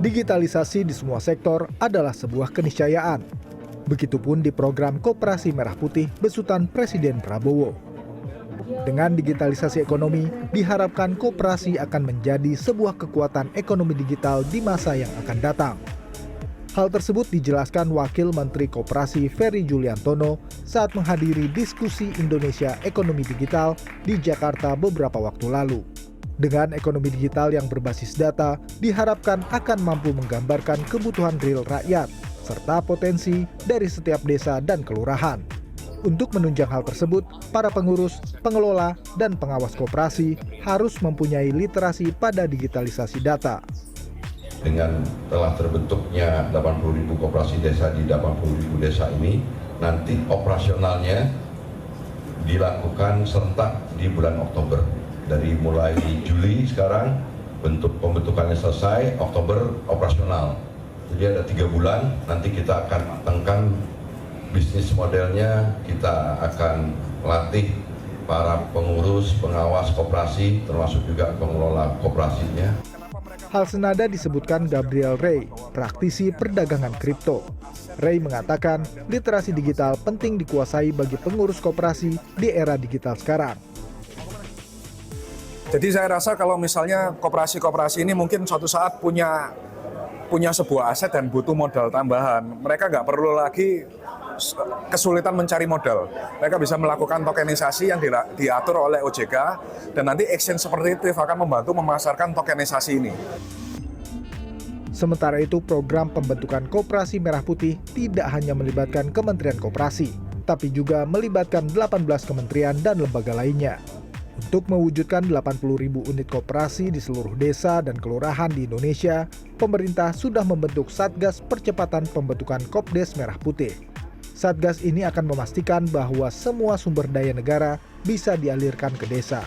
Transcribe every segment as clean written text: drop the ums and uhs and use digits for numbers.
Digitalisasi di semua sektor adalah sebuah keniscayaan. Begitupun di program Koperasi Merah Putih besutan Presiden Prabowo. Dengan digitalisasi ekonomi, diharapkan koperasi akan menjadi sebuah kekuatan ekonomi digital di masa yang akan datang. Hal tersebut dijelaskan Wakil Menteri Koperasi Ferry Juliantono saat menghadiri diskusi Indonesia Ekonomi Digital di Jakarta beberapa waktu lalu. Dengan ekonomi digital yang berbasis data, diharapkan akan mampu menggambarkan kebutuhan real rakyat, serta potensi dari setiap desa dan kelurahan. Untuk menunjang hal tersebut, para pengurus, pengelola, dan pengawas koperasi harus mempunyai literasi pada digitalisasi data. Dengan telah terbentuknya 80.000 koperasi desa di 80.000 desa ini, nanti operasionalnya dilakukan serentak di bulan Oktober. Dari mulai Juli sekarang, pembentukannya selesai, Oktober operasional. Jadi ada 3 bulan, nanti kita akan matangkan bisnis modelnya, kita akan latih para pengurus, pengawas koperasi, termasuk juga pengelola koperasinya. Hal senada disebutkan Gabriel Ray, praktisi perdagangan kripto. Ray mengatakan literasi digital penting dikuasai bagi pengurus koperasi di era digital sekarang. Jadi saya rasa kalau misalnya koperasi-koperasi ini mungkin suatu saat punya sebuah aset dan butuh modal tambahan, mereka nggak perlu lagi kesulitan mencari modal. Mereka bisa melakukan tokenisasi yang diatur oleh OJK, dan nanti exchange seperti itu akan membantu memasarkan tokenisasi ini. Sementara itu, program pembentukan Koperasi Merah Putih tidak hanya melibatkan Kementerian Koperasi, tapi juga melibatkan 18 kementerian dan lembaga lainnya. Untuk mewujudkan 80.000 unit koperasi di seluruh desa dan kelurahan di Indonesia, pemerintah sudah membentuk Satgas Percepatan Pembentukan Kopdes Merah Putih. Satgas ini akan memastikan bahwa semua sumber daya negara bisa dialirkan ke desa.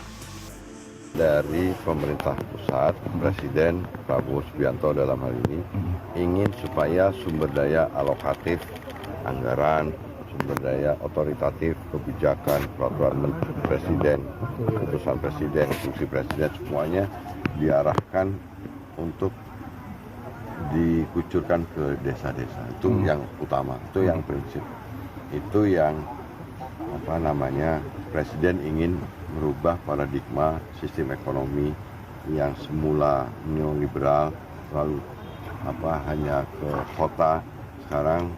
Dari pemerintah pusat, Presiden Prabowo Subianto dalam hal ini ingin supaya sumber daya alokatif, anggaran, sumber daya otoritatif, kebijakan, peraturan Presiden, keputusan Presiden, instruksi Presiden, semuanya diarahkan untuk dikucurkan ke desa-desa. Itu yang utama, itu yang prinsip. Itu yang Presiden ingin merubah paradigma sistem ekonomi yang semula neoliberal, lalu hanya ke kota, sekarang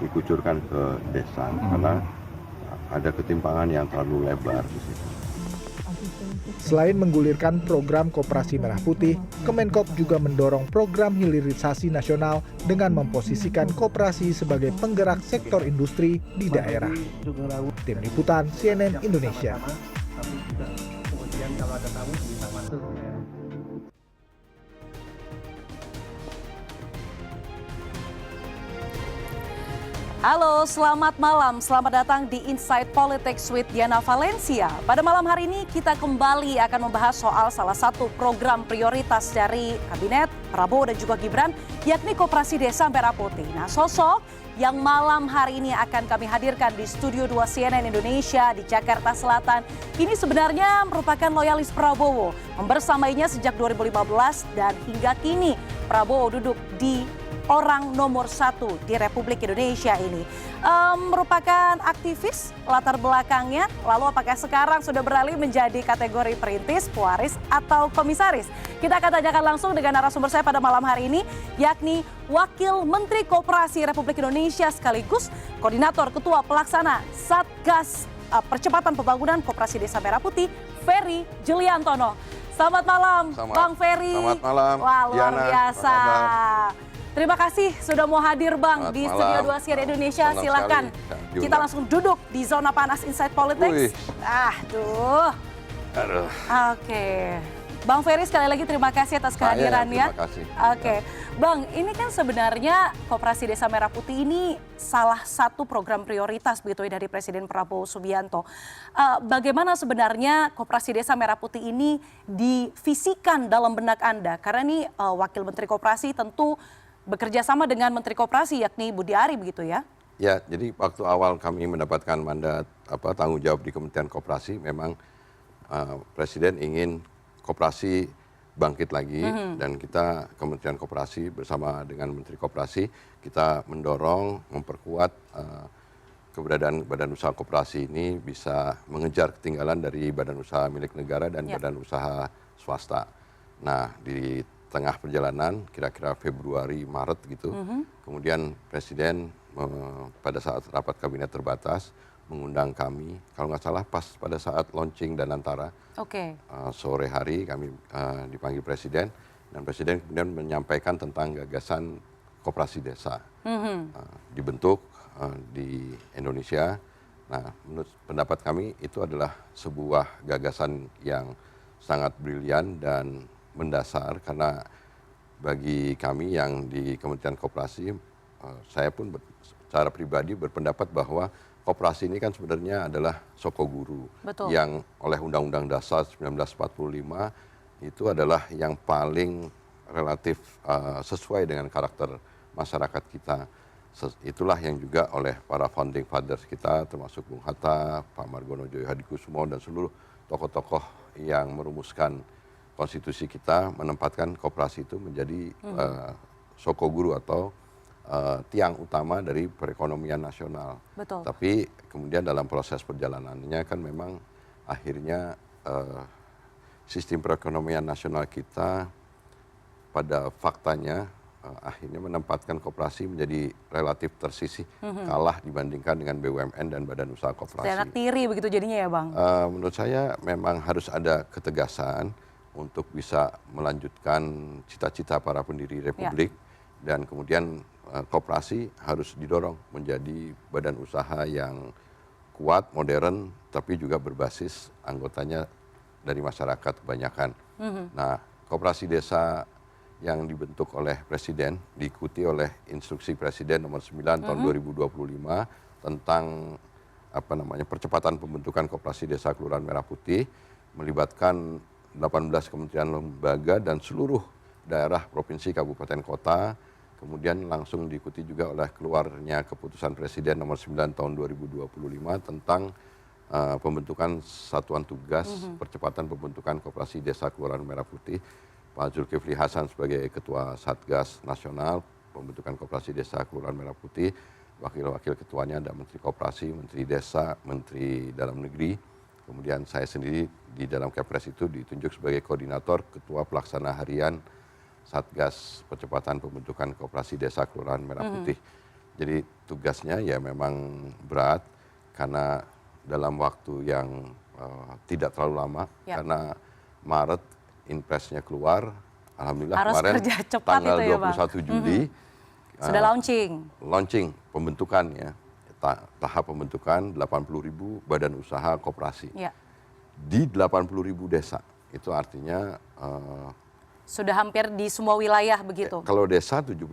dikucurkan ke desa karena ada ketimpangan yang terlalu lebar di situ. Selain menggulirkan program Koperasi Merah Putih, Kemenkop juga mendorong program hilirisasi nasional dengan memposisikan koperasi sebagai penggerak sektor industri di daerah. Tim Liputan CNN Indonesia. Halo, selamat malam. Selamat datang di Inside Politics with Diana Valencia. Pada malam hari ini kita kembali akan membahas soal salah satu program prioritas dari Kabinet Prabowo dan juga Gibran, yakni Koperasi Desa Merah Putih. Nah, sosok yang malam hari ini akan kami hadirkan di Studio 2 CNN Indonesia di Jakarta Selatan, ini sebenarnya merupakan loyalis Prabowo. Membersamainya sejak 2015 dan hingga kini Prabowo duduk di orang nomor 1 di Republik Indonesia ini. Merupakan aktivis latar belakangnya, lalu apakah sekarang sudah beralih menjadi kategori perintis, pewaris, atau komisaris? Kita akan tanyakan langsung dengan narasumber saya pada malam hari ini, yakni Wakil Menteri Koperasi Republik Indonesia sekaligus Koordinator Ketua Pelaksana Satgas Percepatan Pembangunan Koperasi Desa Merah Putih, Ferry Juliantono. Selamat malam, Bang Ferry. Selamat malam, wah, luar Diana, biasa. Terima kasih sudah mau hadir Bang di Studio 2 CNN Indonesia. Silakan kita langsung duduk di zona panas Inside Politics. Aduh. Oke. Bang Ferry, sekali lagi terima kasih atas kehadirannya. Terima kasih. Oke. Bang, ini kan sebenarnya Koperasi Desa Merah Putih ini salah satu program prioritas begitu ya dari Presiden Prabowo Subianto. Bagaimana sebenarnya Koperasi Desa Merah Putih ini divisikan dalam benak Anda? Karena ini Wakil Menteri Koperasi tentu bekerja sama dengan Menteri Koperasi yakni Budi Ari begitu ya? Ya, jadi waktu awal kami mendapatkan mandat tanggung jawab di Kementerian Koperasi, memang Presiden ingin koperasi bangkit lagi dan kita Kementerian Koperasi bersama dengan Menteri Koperasi kita mendorong memperkuat keberadaan badan usaha koperasi ini bisa mengejar ketinggalan dari badan usaha milik negara dan badan usaha swasta. Nah, di tengah perjalanan kira-kira Februari Maret gitu, kemudian Presiden pada saat rapat kabinet terbatas mengundang kami, kalau nggak salah pas pada saat launching Danantara, sore hari kami dipanggil Presiden, dan Presiden kemudian menyampaikan tentang gagasan koperasi desa dibentuk di Indonesia. Nah, menurut pendapat kami itu adalah sebuah gagasan yang sangat brilian dan mendasar, karena bagi kami yang di Kementerian Koperasi, saya pun secara pribadi berpendapat bahwa koperasi ini kan sebenarnya adalah sokoguru. Betul. Yang oleh Undang-Undang Dasar 1945 itu adalah yang paling relatif sesuai dengan karakter masyarakat kita. Itulah yang juga oleh para founding fathers kita, termasuk Bung Hatta, Pak Margono Joyo Hadikusumo, dan seluruh tokoh-tokoh yang merumuskan konstitusi kita menempatkan koperasi itu menjadi sokoguru atau tiang utama dari perekonomian nasional. Betul. Tapi kemudian dalam proses perjalanannya kan memang akhirnya sistem perekonomian nasional kita pada faktanya akhirnya menempatkan koperasi menjadi relatif tersisih, kalah dibandingkan dengan BUMN dan badan usaha koperasi. Secara tiri begitu jadinya ya Bang? Menurut saya memang harus ada ketegasan untuk bisa melanjutkan cita-cita para pendiri Republik, dan kemudian koperasi harus didorong menjadi badan usaha yang kuat, modern, tapi juga berbasis anggotanya dari masyarakat kebanyakan. Nah, koperasi desa yang dibentuk oleh Presiden, diikuti oleh Instruksi Presiden nomor 9 tahun 2025 tentang percepatan pembentukan koperasi desa Kelurahan Merah Putih, melibatkan 18 kementerian lembaga dan seluruh daerah, provinsi, kabupaten, kota. Kemudian langsung diikuti juga oleh keluarnya keputusan Presiden nomor 9 tahun 2025 tentang pembentukan satuan tugas percepatan pembentukan koperasi desa Kelurahan Merah Putih. Pak Zulkifli Hasan sebagai Ketua Satgas Nasional Pembentukan Koperasi Desa Kelurahan Merah Putih, wakil-wakil ketuanya ada Menteri Koperasi, Menteri Desa, Menteri Dalam Negeri. Kemudian saya sendiri di dalam Kepres itu ditunjuk sebagai koordinator Ketua Pelaksana Harian Satgas Percepatan Pembentukan Koperasi Desa Kelurahan Merah Putih. Jadi tugasnya ya memang berat karena dalam waktu yang tidak terlalu lama, karena Maret Inpresnya keluar, alhamdulillah harus kemarin tanggal 21 Juli sudah launching pembentukan ya, tahap pembentukan 80.000 badan usaha koperasi di 80.000 desa. Itu artinya sudah hampir di semua wilayah begitu. Kalau desa 75.000,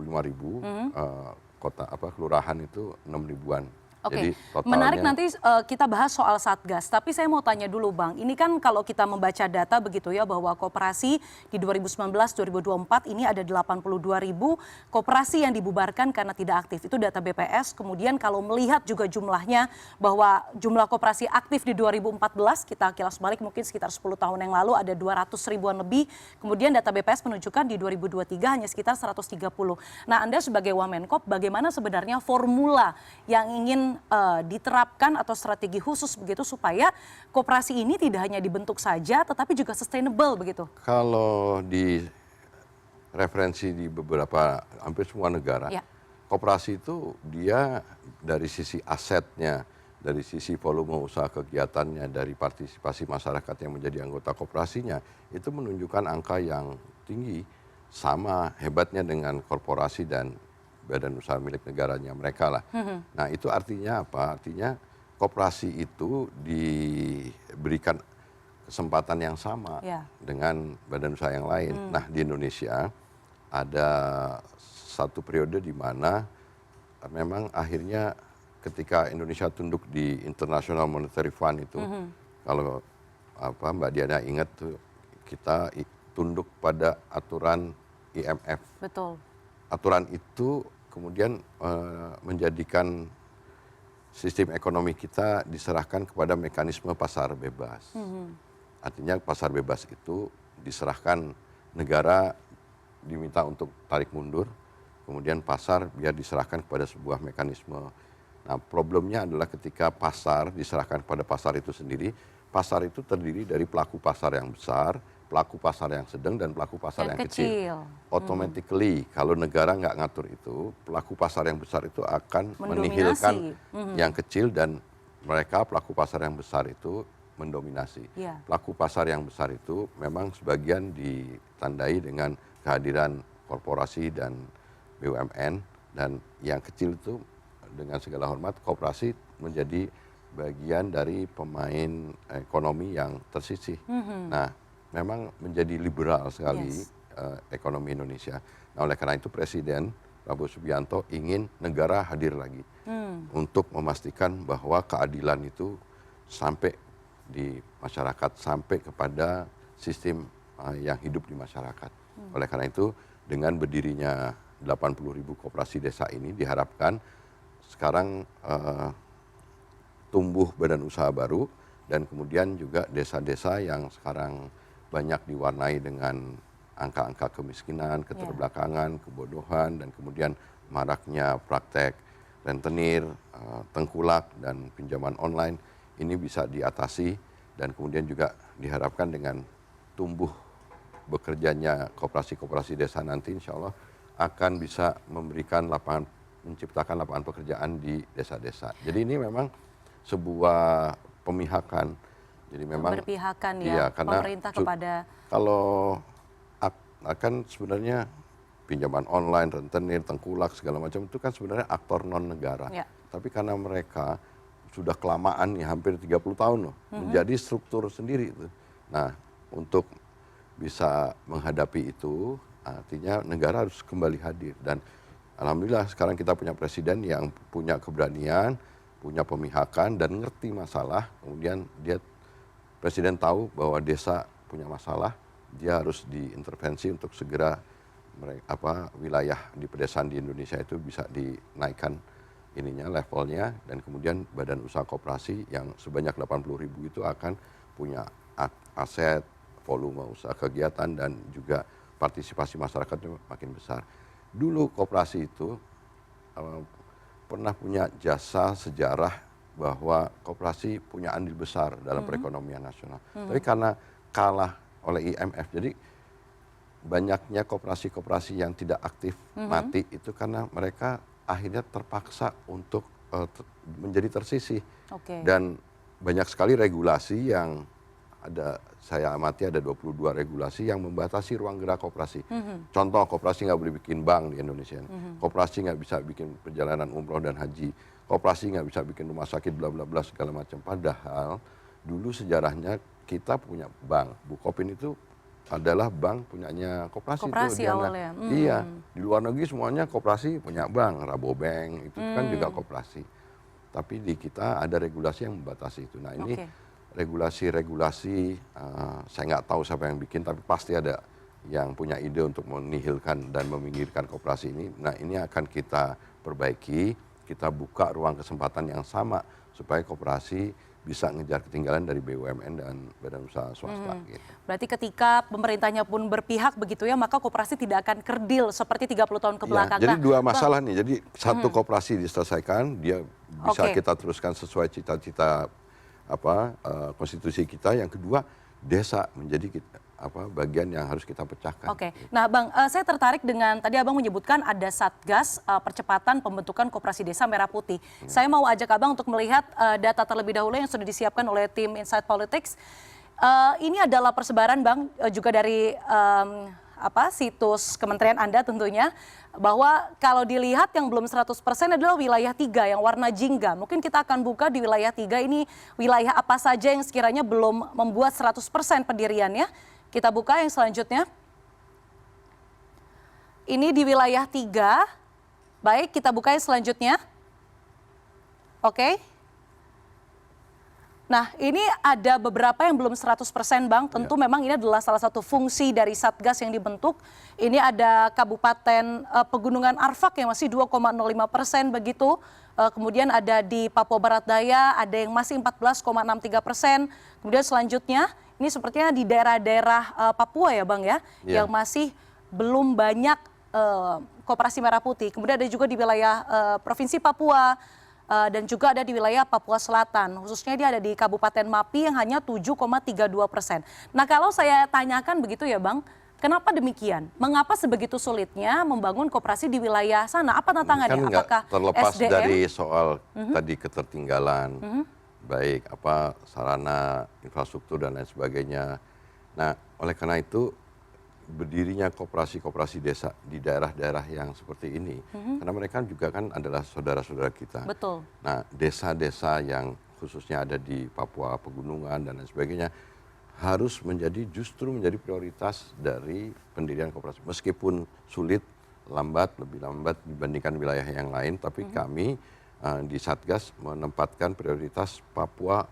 kota kelurahan itu 6.000-an. Oke, Jadi menarik nanti kita bahas soal Satgas. Tapi saya mau tanya dulu Bang, ini kan kalau kita membaca data begitu ya, bahwa koperasi di 2019-2024 ini ada 82.000 koperasi yang dibubarkan karena tidak aktif. Itu data BPS. Kemudian kalau melihat juga jumlahnya, bahwa jumlah koperasi aktif di 2014, kita kilas balik mungkin sekitar 10 tahun yang lalu ada 200 ribuan lebih. Kemudian data BPS menunjukkan di 2023 hanya sekitar 130. Nah, Anda sebagai Wamenkop, bagaimana sebenarnya formula yang ingin diterapkan atau strategi khusus begitu supaya koperasi ini tidak hanya dibentuk saja tetapi juga sustainable begitu? Kalau di referensi di beberapa hampir semua negara, koperasi itu dia dari sisi asetnya, dari sisi volume usaha kegiatannya, dari partisipasi masyarakat yang menjadi anggota koperasinya, itu menunjukkan angka yang tinggi, sama hebatnya dengan korporasi dan badan usaha milik negaranya mereka lah. Nah, itu artinya apa? Artinya koperasi itu diberikan kesempatan yang sama dengan badan usaha yang lain. Nah, di Indonesia ada satu periode di mana memang akhirnya ketika Indonesia tunduk di International Monetary Fund itu, kalau Mbak Diana ingat tuh, kita tunduk pada aturan IMF. Betul. Aturan itu kemudian menjadikan sistem ekonomi kita diserahkan kepada mekanisme pasar bebas. Artinya pasar bebas itu diserahkan negara diminta untuk tarik mundur, kemudian pasar biar diserahkan kepada sebuah mekanisme. Nah, problemnya adalah ketika pasar diserahkan kepada pasar itu sendiri, pasar itu terdiri dari pelaku pasar yang besar, pelaku pasar yang sedang, dan pelaku pasar yang kecil. Automatically, kalau negara nggak ngatur itu, pelaku pasar yang besar itu akan menihilkan yang kecil, dan mereka pelaku pasar yang besar itu mendominasi. Pelaku pasar yang besar itu memang sebagian ditandai dengan kehadiran korporasi dan BUMN, dan yang kecil itu dengan segala hormat koperasi menjadi bagian dari pemain ekonomi yang tersisih. Nah, memang menjadi liberal sekali ekonomi Indonesia. Nah, oleh karena itu Presiden Prabowo Subianto ingin negara hadir lagi untuk memastikan bahwa keadilan itu sampai di masyarakat, sampai kepada sistem yang hidup di masyarakat. Oleh karena itu, dengan berdirinya 80.000 koperasi desa ini diharapkan sekarang tumbuh badan usaha baru, dan kemudian juga desa-desa yang sekarang banyak diwarnai dengan angka-angka kemiskinan, keterbelakangan, kebodohan, dan kemudian maraknya praktek rentenir, tengkulak, dan pinjaman online, ini bisa diatasi, dan kemudian juga diharapkan dengan tumbuh bekerjanya koperasi-koperasi desa nanti insya Allah akan bisa memberikan menciptakan lapangan pekerjaan di desa-desa. Jadi ini memang sebuah pemihakan. Jadi memang berpihakan iya, karena pemerintah kepada kalau akan sebenarnya pinjaman online, rentenir, tengkulak segala macam itu kan sebenarnya aktor non negara. Tapi karena mereka sudah kelamaan nih hampir 30 tahun loh menjadi struktur sendiri itu. Nah, untuk bisa menghadapi itu artinya negara harus kembali hadir, dan alhamdulillah sekarang kita punya presiden yang punya keberanian, punya pemihakan, dan ngerti masalah. Kemudian presiden tahu bahwa desa punya masalah, dia harus diintervensi untuk segera wilayah di pedesaan di Indonesia itu bisa dinaikkan levelnya, dan kemudian badan usaha koperasi yang sebanyak 80.000 itu akan punya aset, volume usaha kegiatan, dan juga partisipasi masyarakatnya makin besar. Dulu koperasi itu pernah punya jasa sejarah bahwa koperasi punya andil besar dalam perekonomian nasional. Tapi karena kalah oleh IMF, jadi banyaknya koperasi-koperasi yang tidak aktif mati itu karena mereka akhirnya terpaksa untuk menjadi tersisih. Dan banyak sekali regulasi yang saya amati ada 22 regulasi yang membatasi ruang gerak koperasi. Contoh, koperasi nggak boleh bikin bank di Indonesia. Koperasi nggak bisa bikin perjalanan umroh dan haji. Koperasi nggak bisa bikin rumah sakit bla bla bla segala macam. Padahal dulu sejarahnya kita punya bank. Bukopin itu adalah bank punyanya koperasi itu. Awalnya. Iya, di luar negeri semuanya koperasi punya bank, Rabobank itu kan juga koperasi. Tapi di kita ada regulasi yang membatasi itu. Nah, ini regulasi-regulasi saya nggak tahu siapa yang bikin, tapi pasti ada yang punya ide untuk menihilkan dan meminggirkan koperasi ini. Nah, ini akan kita perbaiki, kita buka ruang kesempatan yang sama supaya koperasi bisa ngejar ketinggalan dari BUMN dan badan usaha swasta. Gitu. Berarti ketika pemerintahnya pun berpihak begitu ya, maka koperasi tidak akan kerdil seperti 30 tahun ke belakang. Jadi dua masalah nih, jadi satu koperasi diselesaikan, dia bisa kita teruskan sesuai cita-cita konstitusi kita. Yang kedua, desa menjadi bagian yang harus kita pecahkan. Nah Bang, saya tertarik dengan tadi Abang menyebutkan ada Satgas percepatan pembentukan koperasi desa Merah Putih. Saya mau ajak Abang untuk melihat data terlebih dahulu yang sudah disiapkan oleh tim Insight Politics. Ini adalah persebaran Bang, juga dari situs kementerian Anda tentunya, bahwa kalau dilihat yang belum 100% adalah wilayah 3 yang warna jingga. Mungkin kita akan buka di wilayah 3 ini wilayah apa saja yang sekiranya belum membuat 100% pendiriannya. Kita buka yang selanjutnya. Ini di wilayah 3. Baik, kita buka yang selanjutnya. Nah, ini ada beberapa yang belum 100% Bang. Tentu memang ini adalah salah satu fungsi dari Satgas yang dibentuk. Ini ada Kabupaten Pegunungan Arfak yang masih 2,05% begitu. Kemudian ada di Papua Barat Daya, ada yang masih 14,63%. Kemudian selanjutnya, ini Ini sepertinya di daerah-daerah Papua ya Bang ya, yang masih belum banyak koperasi merah putih. Kemudian ada juga di wilayah Provinsi Papua dan juga ada di wilayah Papua Selatan. Khususnya dia ada di Kabupaten Mapi yang hanya 7,32%. Nah kalau saya tanyakan begitu ya Bang, kenapa demikian? Mengapa sebegitu sulitnya membangun koperasi di wilayah sana? Apa tantangannya? Kan nggak Apakah terlepas SDM? dari soal tadi ketertinggalan, baik apa sarana, infrastruktur dan lain sebagainya. Nah, oleh karena itu berdirinya koperasi-koperasi desa di daerah-daerah yang seperti ini, karena mereka juga kan adalah saudara-saudara kita. Betul. Nah, desa-desa yang khususnya ada di Papua Pegunungan dan lain sebagainya harus justru menjadi prioritas dari pendirian koperasi. Meskipun sulit, lebih lambat dibandingkan wilayah yang lain, tapi kami di Satgas menempatkan prioritas Papua,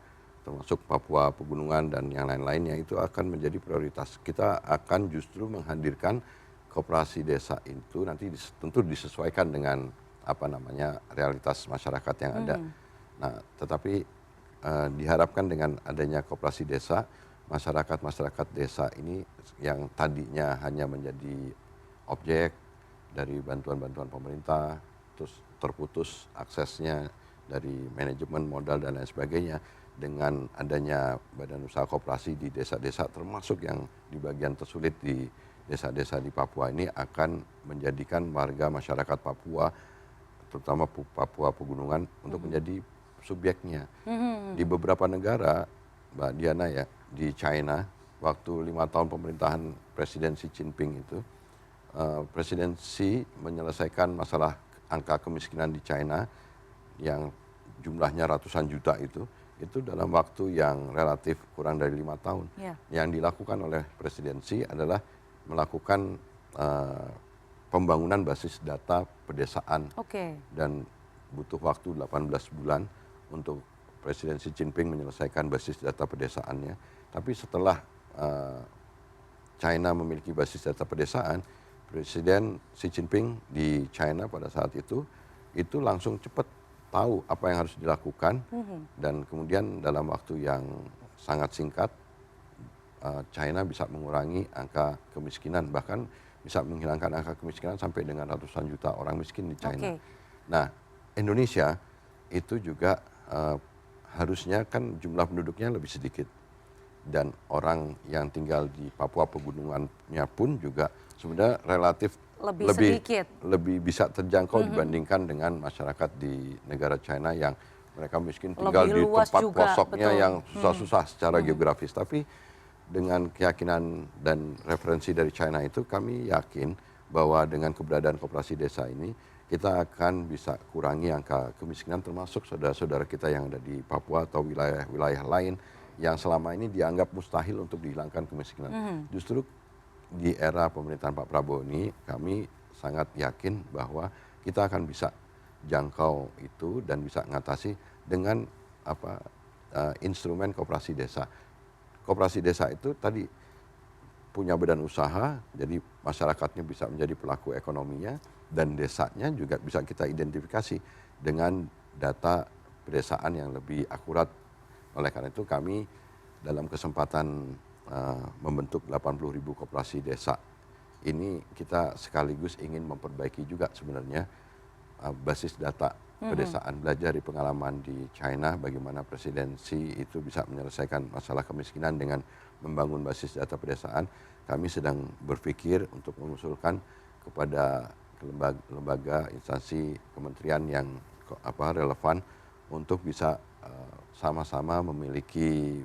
termasuk Papua Pegunungan dan yang lain-lainnya itu akan menjadi prioritas. Kita akan justru menghadirkan koperasi desa itu nanti tentu disesuaikan dengan realitas masyarakat yang ada. Nah, tetapi diharapkan dengan adanya koperasi desa, masyarakat desa ini yang tadinya hanya menjadi objek dari bantuan-bantuan pemerintah, terus terputus aksesnya dari manajemen modal dan lain sebagainya, dengan adanya badan usaha koperasi di desa-desa termasuk yang di bagian tersulit di desa-desa di Papua ini akan menjadikan warga masyarakat Papua, terutama Papua Pegunungan untuk menjadi subjeknya. Di beberapa negara, Mbak Diana ya, di China waktu 5 tahun pemerintahan Presiden Xi Jinping itu, Presiden Xi menyelesaikan masalah angka kemiskinan di China yang jumlahnya ratusan juta itu dalam waktu yang relatif kurang dari 5 tahun. Yang dilakukan oleh Presiden Xi adalah melakukan pembangunan basis data pedesaan. Dan butuh waktu 18 bulan untuk Presiden Xi Jinping menyelesaikan basis data pedesaannya. Tapi setelah China memiliki basis data pedesaan, Presiden Xi Jinping di China pada saat itu langsung cepat tahu apa yang harus dilakukan, dan kemudian dalam waktu yang sangat singkat China bisa mengurangi angka kemiskinan, bahkan bisa menghilangkan angka kemiskinan sampai dengan ratusan juta orang miskin di China. Nah, Indonesia itu juga harusnya kan jumlah penduduknya lebih sedikit, dan orang yang tinggal di Papua Pegunungannya pun juga sebenarnya relatif lebih bisa terjangkau dibandingkan dengan masyarakat di negara China yang mereka miskin tinggal di tempat pelosoknya yang susah-susah secara geografis. Tapi dengan keyakinan dan referensi dari China itu, kami yakin bahwa dengan keberadaan koperasi desa ini kita akan bisa kurangi angka kemiskinan, termasuk saudara-saudara kita yang ada di Papua atau wilayah-wilayah lain yang selama ini dianggap mustahil untuk dihilangkan kemiskinan. Justru di era pemerintahan Pak Prabowo ini kami sangat yakin bahwa kita akan bisa jangkau itu dan bisa mengatasi dengan instrumen koperasi desa. Koperasi desa itu tadi punya badan usaha, jadi masyarakatnya bisa menjadi pelaku ekonominya, dan desanya juga bisa kita identifikasi dengan data pedesaan yang lebih akurat. Oleh karena itu kami dalam kesempatan membentuk 80.000 koperasi desa ini, kita sekaligus ingin memperbaiki juga sebenarnya basis data pedesaan, belajar dari pengalaman di China bagaimana Presiden Xi itu bisa menyelesaikan masalah kemiskinan dengan membangun basis data pedesaan. Kami sedang berpikir untuk mengusulkan kepada lembaga instansi kementerian yang relevan untuk bisa sama-sama memiliki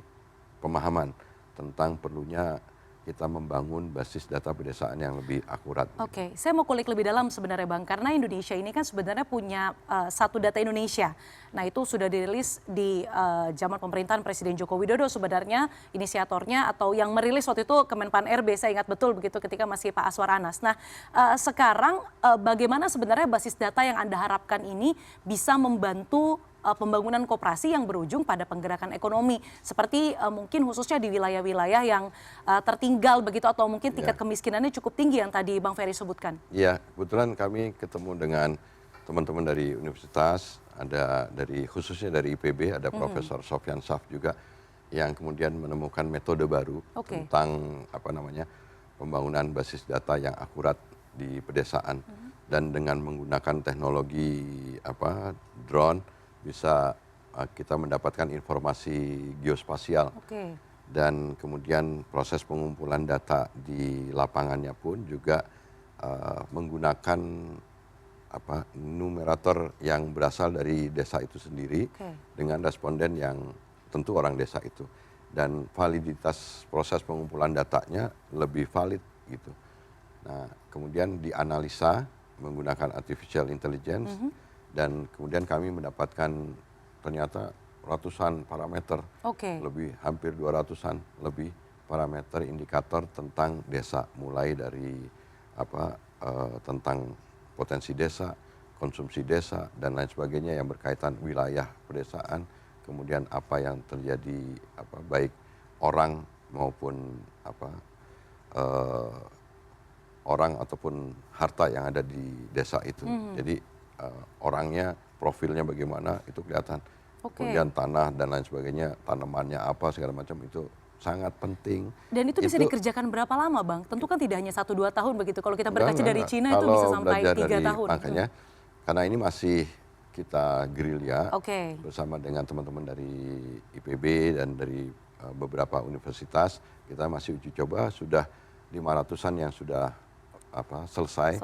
pemahaman tentang perlunya kita membangun basis data pedesaan yang lebih akurat. Oke, saya mau kulik lebih dalam sebenarnya Bang, karena Indonesia ini kan sebenarnya punya satu data Indonesia. Nah itu sudah dirilis di zaman pemerintahan Presiden Joko Widodo sebenarnya, inisiatornya atau yang merilis waktu itu Kemenpan RB, saya ingat betul begitu ketika masih Pak Aswar Anas. Nah sekarang bagaimana sebenarnya basis data yang Anda harapkan ini bisa membantu pembangunan koperasi yang berujung pada penggerakan ekonomi, seperti mungkin khususnya di wilayah-wilayah yang tertinggal begitu, atau mungkin tingkat kemiskinannya cukup tinggi yang tadi Bang Ferry sebutkan. Iya, kebetulan kami ketemu dengan teman-teman dari universitas, ada khususnya dari IPB, ada Profesor Sofyan Saf juga, yang kemudian menemukan metode baru tentang pembangunan basis data yang akurat di pedesaan. Dan dengan menggunakan teknologi drone bisa kita mendapatkan informasi geospasial. Dan kemudian proses pengumpulan data di lapangannya pun juga menggunakan numerator yang berasal dari desa itu sendiri dengan responden yang tentu orang desa itu. Dan validitas proses pengumpulan datanya lebih valid gitu. Nah, kemudian dianalisa menggunakan artificial intelligence dan kemudian kami mendapatkan ternyata ratusan parameter, lebih hampir 200-an lebih parameter indikator tentang desa, mulai dari tentang potensi desa, konsumsi desa dan lain sebagainya yang berkaitan wilayah pedesaan, kemudian apa yang terjadi baik orang maupun orang ataupun harta yang ada di desa itu. Jadi orangnya, profilnya bagaimana itu kelihatan. Kemudian tanah dan lain sebagainya, tanamannya apa segala macam itu sangat penting. Dan itu bisa dikerjakan berapa lama, Bang? Tentu kan tidak hanya 1-2 tahun begitu. Kalau kita berkaca dari Cina itu bisa sampai 3 tahun. Makanya karena ini masih kita gerilya bersama dengan teman-teman dari IPB dan dari beberapa universitas, kita masih uji coba, sudah 500-an yang sudah selesai.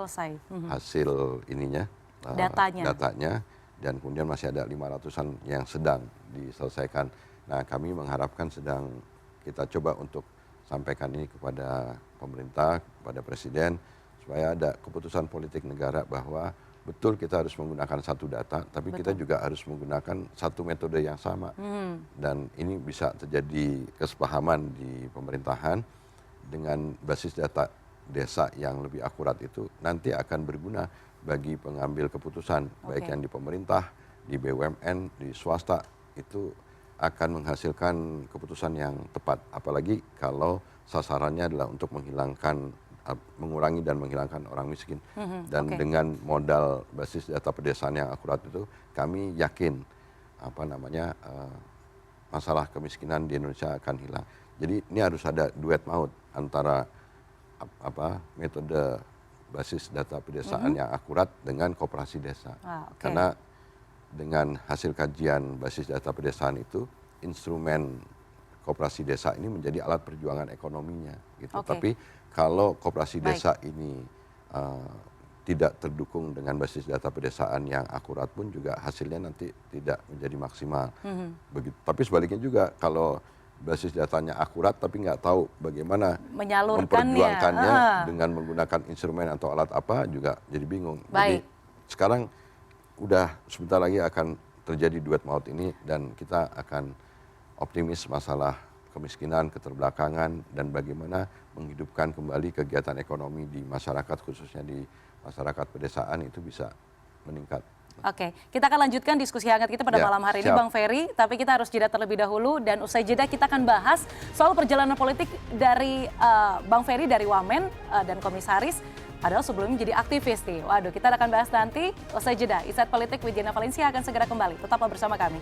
Hasil ininya, datanya. Dan kemudian masih ada 500-an yang sedang diselesaikan. Nah, kami mengharapkan sedang kita coba untuk sampaikan ini kepada pemerintah, kepada Presiden, supaya ada keputusan politik negara bahwa betul kita harus menggunakan satu data, tapi kita juga harus menggunakan satu metode yang sama. Dan ini bisa terjadi kesepahaman di pemerintahan dengan basis data desa yang lebih akurat itu nanti akan berguna bagi pengambil keputusan, baik yang di pemerintah, di BUMN, di swasta, itu akan menghasilkan keputusan yang tepat. Apalagi kalau sasarannya adalah untuk mengurangi dan menghilangkan orang miskin. Dan dengan modal basis data pedesaan yang akurat itu, kami yakin masalah kemiskinan di Indonesia akan hilang. Jadi ini harus ada duet maut antara metode basis data pedesaan yang akurat dengan koperasi desa. Karena dengan hasil kajian basis data pedesaan itu, instrumen koperasi desa ini menjadi alat perjuangan ekonominya gitu. Tapi kalau koperasi desa ini tidak terdukung dengan basis data pedesaan yang akurat pun juga hasilnya nanti tidak menjadi maksimal. Tapi sebaliknya juga, kalau basis datanya akurat tapi nggak tahu bagaimana memperjuangkannya dengan menggunakan instrumen atau alat apa, juga jadi bingung. Jadi sekarang udah sebentar lagi akan terjadi duet maut ini, dan kita akan optimis masalah kemiskinan, keterbelakangan, dan bagaimana menghidupkan kembali kegiatan ekonomi di masyarakat, khususnya di masyarakat pedesaan, itu bisa meningkat. Oke, kita akan lanjutkan diskusi hangat kita pada malam hari ini, Bang Ferry. Tapi kita harus jeda terlebih dahulu, dan usai jeda kita akan bahas soal perjalanan politik dari Bang Ferry dari Wamen dan Komisaris. Padahal sebelumnya jadi aktivis nih. Waduh, kita akan bahas nanti usai jeda. Insight Politik with Diana Valencia akan segera kembali. Tetaplah bersama kami.